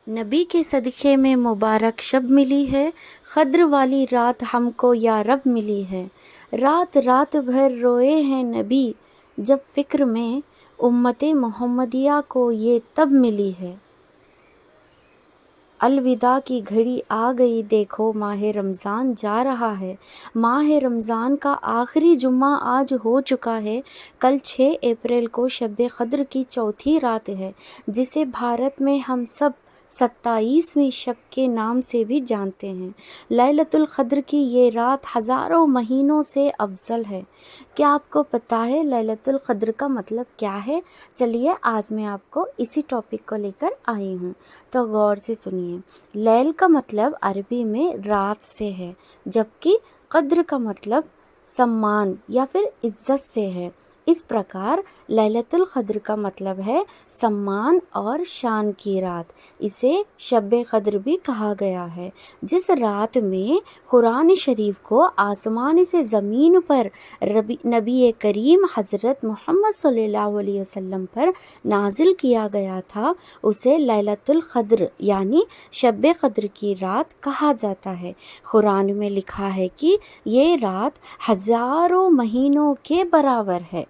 نبی کے صدقے میں مبارک شب ملی ہے، قدر والی رات ہم کو یا رب ملی ہے۔ رات رات بھر روئے ہیں نبی، جب فکر میں امت محمدیہ کو یہ تب ملی ہے۔ الوداع کی گھڑی آ گئی، دیکھو ماہ رمضان جا رہا ہے۔ ماہ رمضان کا آخری جمعہ آج ہو چکا ہے۔ کل 6 اپریل کو شب قدر کی چوتھی رات ہے، جسے بھارت میں ہم سب 27ویں شب کے نام سے بھی جانتے ہیں۔ لیلۃ القدر کی یہ رات ہزاروں مہینوں سے افضل ہے۔ کیا آپ کو پتہ ہے لیلۃ القدر کا مطلب کیا ہے؟ چلیے آج میں آپ کو اسی ٹاپک کو لے کر آئی ہوں، تو غور سے سنیے۔ لیل کا مطلب عربی میں رات سے ہے، جبکہ قدر کا مطلب سمان یا پھر عزت سے ہے۔ اس پرکار لیلۃ القدر کا مطلب ہے سمان اور شان کی رات۔ اسے شب قدر بھی کہا گیا ہے۔ جس رات میں قرآن شریف کو آسمان سے زمین پر نبی کریم حضرت محمد صلی اللہ علیہ وسلم پر نازل کیا گیا تھا، اسے لیلۃ القدر یعنی شب قدر کی رات کہا جاتا ہے۔ قرآن میں لکھا ہے کہ یہ رات ہزاروں مہینوں کے برابر ہے۔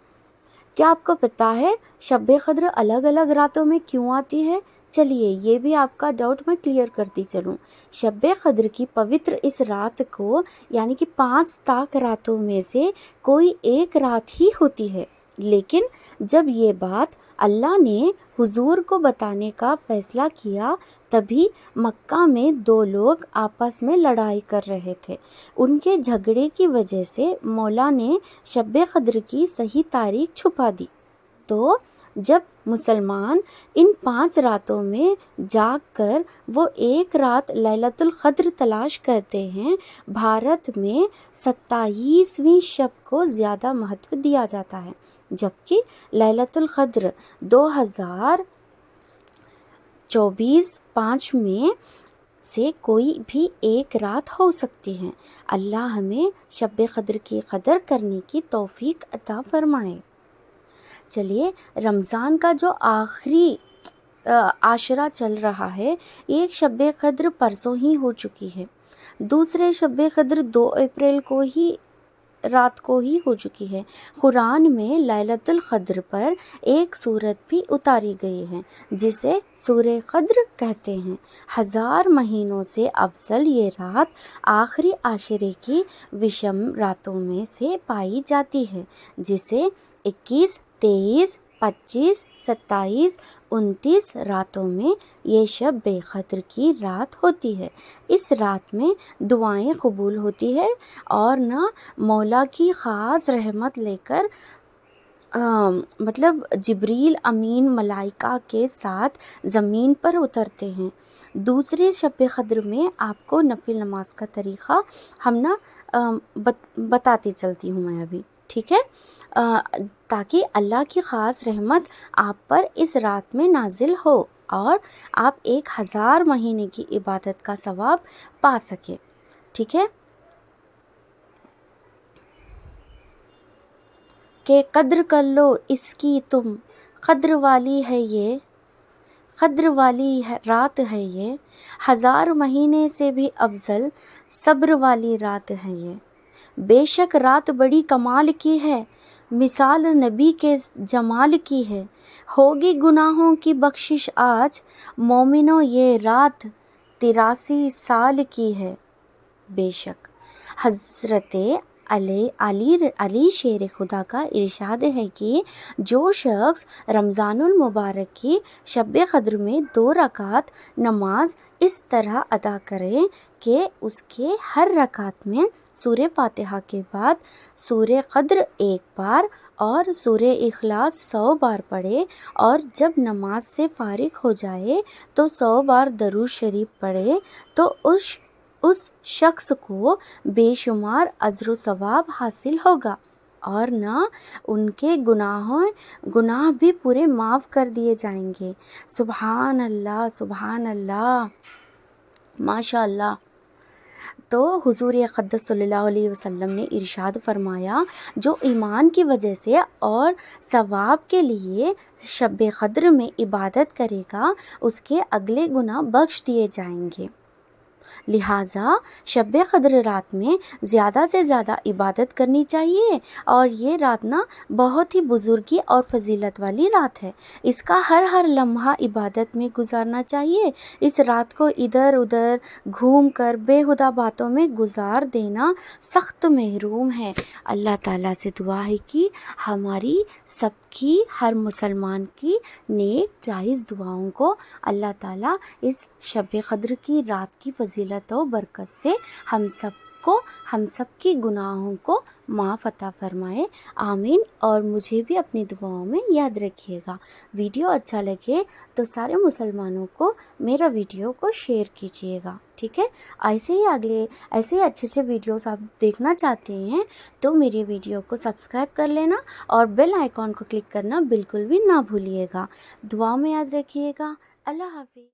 کیا آپ کو پتہ ہے شب قدر الگ الگ راتوں میں کیوں آتی ہے؟ چلیے یہ بھی آپ کا ڈاؤٹ میں کلیئر کرتی چلوں۔ شب قدر کی پوتر اس رات کو یعنی کہ 5 طاق راتوں میں سے کوئی ایک رات ہی ہوتی ہے، لیکن جب یہ بات اللہ نے حضور کو بتانے کا فیصلہ کیا، تبھی مکہ میں 2 لوگ آپس میں لڑائی کر رہے تھے۔ ان کے جھگڑے کی وجہ سے مولا نے شب قدر کی صحیح تاریخ چھپا دی۔ تو جب مسلمان ان 5 راتوں میں جاگ کر وہ ایک رات لیلۃ القدر تلاش کرتے ہیں، بھارت میں 27ویں شب کو زیادہ مہتو دیا جاتا ہے، جبکہ لیلۃ القدر 2024-5 میں سے کوئی بھی ایک رات ہو سکتی ہے۔ اللہ ہمیں شب قدر کی قدر کرنے کی توفیق عطا فرمائے۔ چلیے رمضان کا جو آخری عاشرہ چل رہا ہے، ایک شب قدر پرسوں ہی ہو چکی ہے، دوسرے شب قدر 2 اپریل کو ہی رات کو ہی ہو چکی ہے۔ قرآن میں لیلۃ القدر پر ایک سورت بھی اتاری گئی ہے، جسے سورہ قدر کہتے ہیں۔ 1000 مہینوں سے افضل یہ رات آخری عاشرے کی وشم راتوں میں سے پائی جاتی ہے، جسے 21، 23، 25، 27، 29 راتوں میں یہ شب قدر کی رات ہوتی ہے۔ اس رات میں دعائیں قبول ہوتی ہے اور نہ مولا کی خاص رحمت لے کر جبریل امین ملائکہ کے ساتھ زمین پر اترتے ہیں۔ دوسری شب قدر میں آپ کو نفل نماز کا طریقہ بتاتی چلتی ہوں میں ابھی، ٹھیک ہے، تاکہ اللہ کی خاص رحمت آپ پر اس رات میں نازل ہو اور آپ 1000 مہینے کی عبادت کا ثواب پا سکیں، ٹھیک ہے۔ کہ قدر کر لو اس کی تم، قدر والی ہے یہ، قدر والی رات ہے یہ، 1000 مہینے سے بھی افضل صبر والی رات ہے یہ۔ بے شک رات بڑی کمال کی ہے، مثال نبی کے جمال کی ہے، ہوگی گناہوں کی بخشش آج، مومنوں یہ رات 83 سال کی ہے۔ بے شک حضرت علی شیر خدا کا ارشاد ہے کہ جو شخص رمضان المبارک کی شب قدر میں 2 رکعت نماز اس طرح ادا کرے کہ اس کے ہر رکعت میں سورہ فاتحہ کے بعد سورہ قدر 1 بار اور سورہ اخلاص 100 بار پڑھے، اور جب نماز سے فارغ ہو جائے تو 100 بار درود شریف پڑھے، تو اس شخص کو بے شمار اجر و ثواب حاصل ہوگا، اور نہ ان کے گناہ بھی پورے معاف کر دیے جائیں گے۔ سبحان اللہ، سبحان اللہ، ماشاء اللہ۔ تو حضور اقدس صلی اللہ علیہ وسلم نے ارشاد فرمایا جو ایمان کی وجہ سے اور ثواب کے لیے شب قدر میں عبادت کرے گا اس کے اگلے گناہ بخش دیے جائیں گے۔ لہٰذا شب قدر رات میں زیادہ سے زیادہ عبادت کرنی چاہیے، اور یہ رات نا بہت ہی بزرگی اور فضیلت والی رات ہے۔ اس کا ہر لمحہ عبادت میں گزارنا چاہیے۔ اس رات کو ادھر ادھر گھوم کر بےہودہ باتوں میں گزار دینا سخت محروم ہے۔ اللہ تعالیٰ سے دعا ہے کہ ہماری سب کی، ہر مسلمان کی نیک جائز دعاؤں کو اللہ تعالیٰ اس شب قدر کی رات کی فضیلت و برکت سے ہم سب کی گناہوں کو معاف عطا فرمائے، آمین۔ اور مجھے بھی اپنی دعاؤں میں یاد رکھیے گا۔ ویڈیو اچھا لگے تو سارے مسلمانوں کو میرا ویڈیو کو شیئر کیجیے گا، ٹھیک ہے؟ ایسے ہی اچھے ویڈیوز آپ دیکھنا چاہتے ہیں تو میری ویڈیو کو سبسکرائب کر لینا اور بیل آئیکن کو کلک کرنا بالکل بھی نہ بھولیے گا۔ دعا میں یاد رکھیے گا۔ اللہ حافظ۔